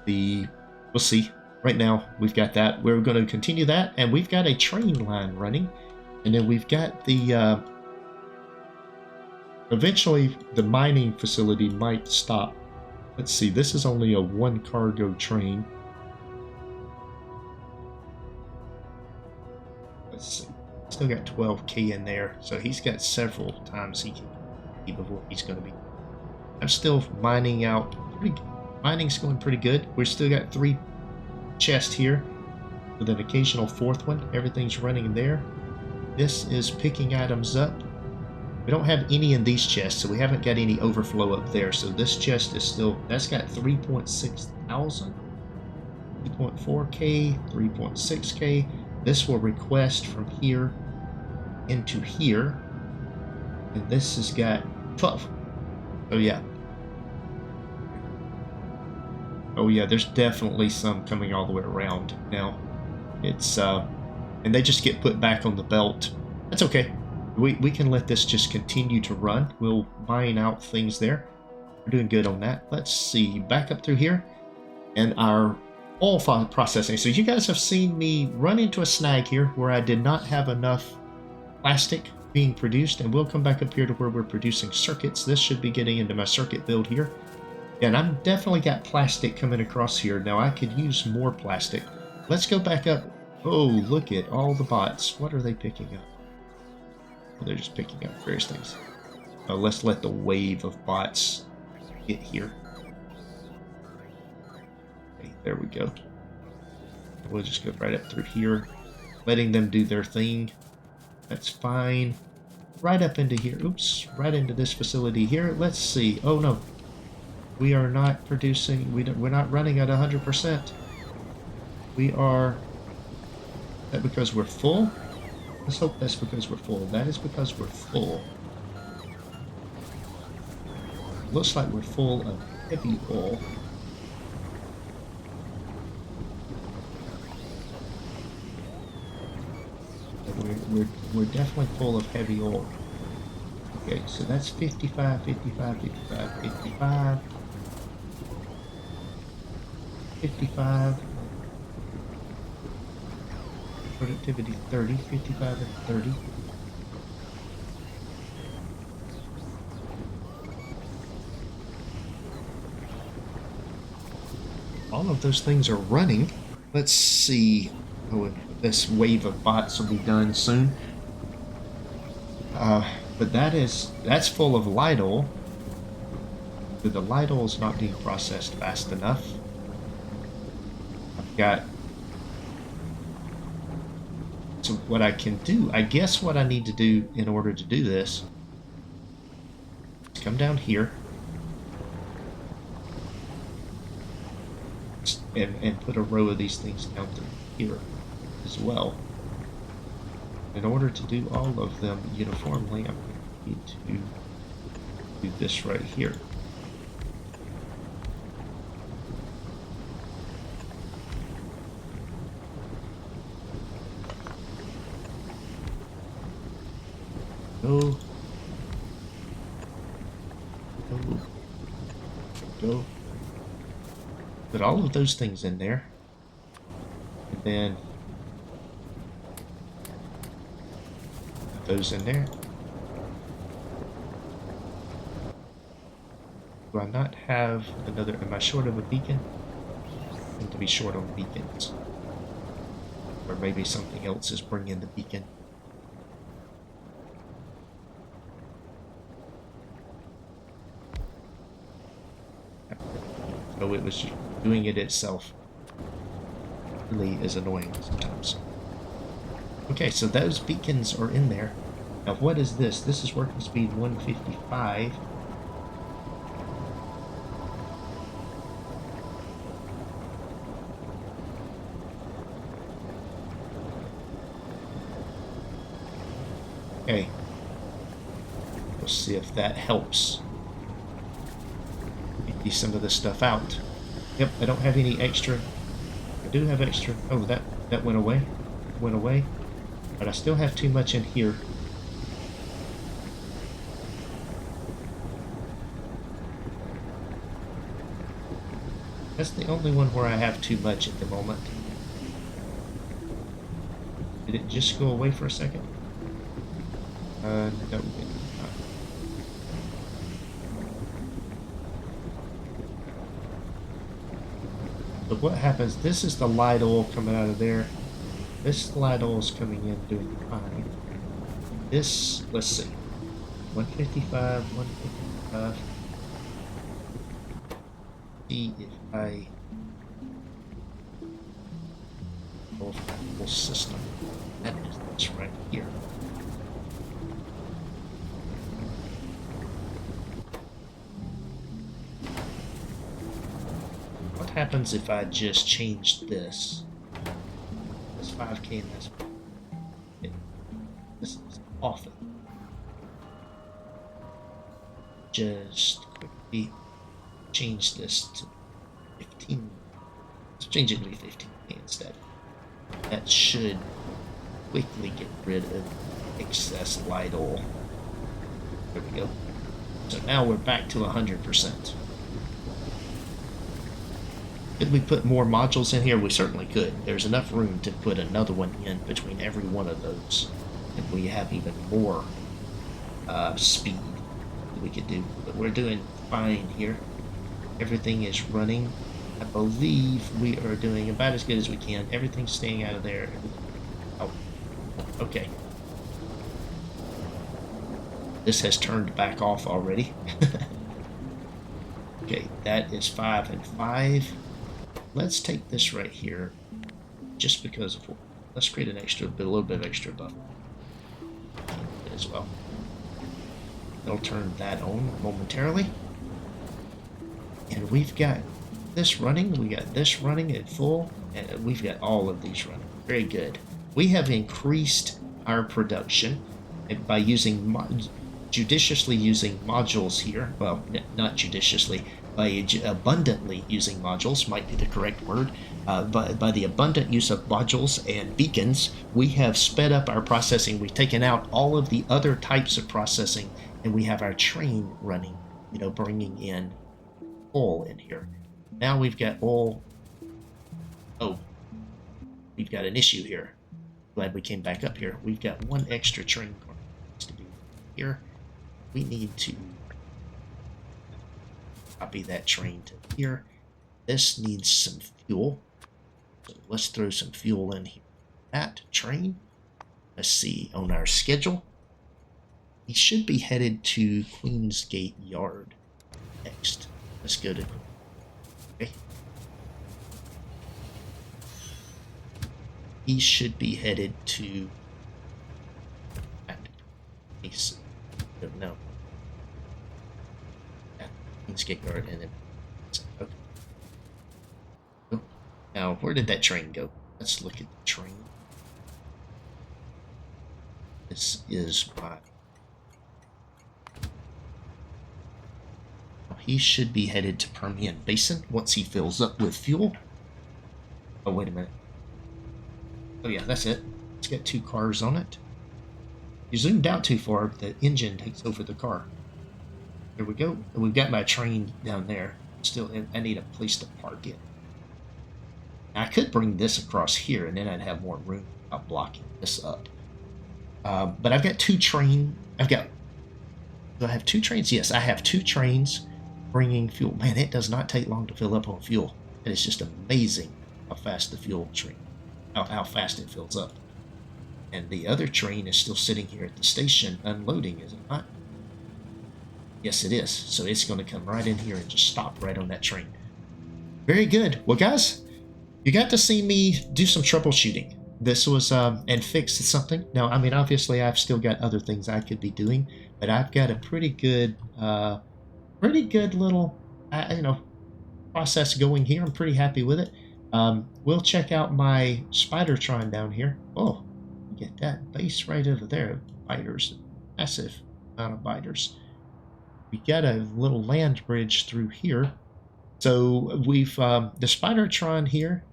We'll see. Right now, we've got that. We're going to continue that, and we've got a train line running, and then we've got the. Eventually, the mining facility might stop. Let's see. This is only a one cargo train. Let's see. Still got 12K in there, so he's got several times he can be before he's going to be. I'm still mining out. Mining's going pretty good. We've still got 3 chests here with an occasional 4th one. Everything's running there. This is picking items up. We don't have any in these chests, so we haven't got any overflow up there. So this chest is still, that's got 3.6 thousand, 3.4K, 3.6K. This will request from here into here, and this has got 12. Oh yeah. Oh yeah, there's definitely some coming all the way around now. It's and they just get put back on the belt. That's okay. We can let this just continue to run. We'll mine out things there. We're doing good on that. Let's see, back up through here, and our oil processing. So you guys have seen me run into a snag here where I did not have enough plastic being produced, and we'll come back up here to where we're producing circuits. This should be getting into my circuit build here. And I'm definitely got plastic coming across here. Now I could use more plastic. Let's go back up. Oh, look at all the bots. What are they picking up? Well, they're just picking up various things. Oh, let's let the wave of bots get here. Okay, there we go. We'll just go right up through here, letting them do their thing. That's fine. Right up into here. Oops, right into this facility here. Let's see. Oh no, we are not producing. We're not running at 100%. We are. Is that because we're full? Let's hope that's because we're full. That is because we're full. Looks like we're full of heavy oil. We're definitely full of heavy oil. Okay, so that's 55, 55, 55, 55, 55. Productivity 30, 55 and 30. All of those things are running. Let's see. Oh, this wave of bots will be done soon. But that's full of light oil. But the light oil is not being processed fast enough. I've got. So what I can do, I guess what I need to do in order to do this is come down here and put a row of these things down through here as well. In order to do all of them uniformly, I'm going to need to do this right here. Go. Go. Go. Put all of those things in there. And then put those in there. Do I not have another? Am I short of a beacon? I seem to be short on beacons. Or maybe something else is bringing the beacon. So it was doing it itself. Really is annoying sometimes. Okay, so those beacons are in there. Now what is this? This is working speed 155. Okay. We'll see if that helps. Empty some of this stuff out. Yep, I don't have any extra. I do have extra. Oh, that went away. Went away. But I still have too much in here. That's the only one where I have too much at the moment. Did it just go away for a second? No, it did not. So what happens, this is the light oil coming out of there. This light oil is coming in doing fine. This, let's see, 155, 155. See if I go for the whole system. That is this right here. What happens if I just changed this? This 5K and this. This is often. Just quickly change this to 15. Let's change it to be 15K instead. That should quickly get rid of excess light oil. There we go. So now we're back to 100%. Could we put more modules in here? We certainly could. There's enough room to put another one in between every one of those. And we have even more speed that we could do. But we're doing fine here. Everything is running. I believe we are doing about as good as we can. Everything's staying out of there. Oh, okay. This has turned back off already. Okay, that is 5 and 5. Let's take this right here, just because of. Let's create an extra, a little bit of extra buffer as well. They'll turn that on momentarily, and we've got this running. We got this running at full, and we've got all of these running. Very good. We have increased our production by using judiciously using modules here. Well, not judiciously. By abundantly using modules might be the correct word. But by the abundant use of modules and beacons, we have sped up our processing. We've taken out all of the other types of processing, and we have our train running, bringing in oil in here. Now we've got oil. Oh, we've got an issue here. Glad we came back up here. We've got one extra train to do here. We need to copy that train to here. This needs some fuel. So let's throw some fuel in here. That train, let's see, on our schedule, he should be headed to Queensgate Yard next. Let's go to, okay. He should be headed to, no. Queensgate Yard, and then okay. Oh, now where did that train go? Let's look at the train. This is my. He should be headed to Permian Basin once he fills up with fuel. Oh, wait a minute. Oh yeah, that's it. It's got 2 cars on it. You zoomed out too far, the engine takes over the car. There we go. And we've got my train down there. Still, I need a place to park it. Now, I could bring this across here, and then I'd have more room without blocking this up. But I've got 2 train. Do I have 2 trains? Yes, I have 2 trains. bringing fuel. Man, it does not take long to fill up on fuel. It is just amazing how fast the fuel train, how fast it fills up. And the other train is still sitting here at the station unloading, is it not? Yes, it is. So it's going to come right in here and just stop right on that train. Very good. Well, guys, you got to see me do some troubleshooting. This was, and fix something. Now, I mean, obviously, I've still got other things I could be doing, but I've got a pretty good little, process going here. I'm pretty happy with it. We'll check out my Spidertron down here. Oh, get that base right over there. Biters, massive amount of biters. We got a little land bridge through here. So we've, the Spidertron here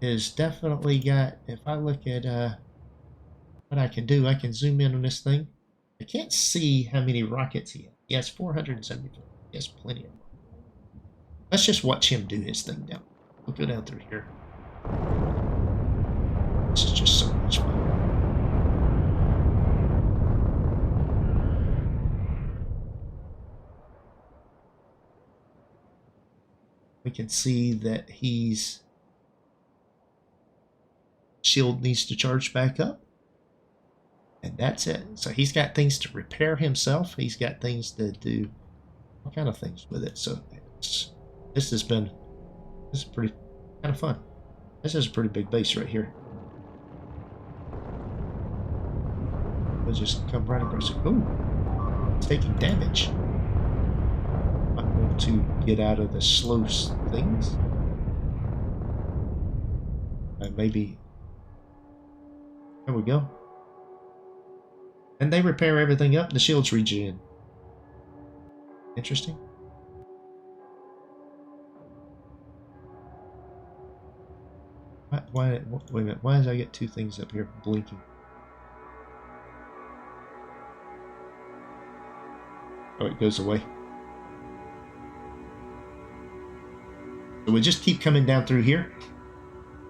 is definitely got, if I look at what I can do, I can zoom in on this thing. I can't see how many rockets he has. He has 474. He has plenty of them. Let's just watch him do his thing down. We'll go down through here. This is just so much fun. We can see that he's shield needs to charge back up, and that's it. So he's got things to repair himself. He's got things to do all kind of things with it. So this is pretty kind of fun. This is a pretty big base right here. We'll just come right across it. Ooh, it's taking damage. To get out of the slow things. Maybe. There we go. And they repair everything up. The shields regen. Interesting. Wait a minute. Why does I get two things up here blinking? Oh, it goes away. So we just keep coming down through here.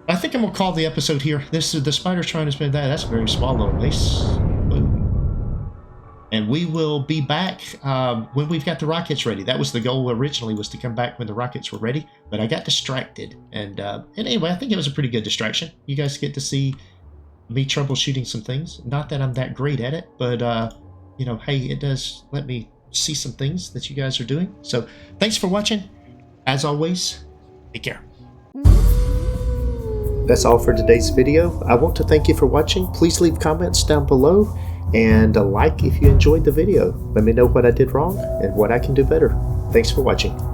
I think I'm gonna call the episode here. This is the Spidertron has been that. That's a very small little base. And we will be back when we've got the rockets ready. That was the goal originally, was to come back when the rockets were ready. But I got distracted, and anyway, I think it was a pretty good distraction. You guys get to see me troubleshooting some things. Not that I'm that great at it, but hey, it does let me see some things that you guys are doing. So thanks for watching. As always, take care. That's all for today's video. I want to thank you for watching. Please leave comments down below and a like if you enjoyed the video. Let me know what I did wrong and what I can do better. Thanks for watching.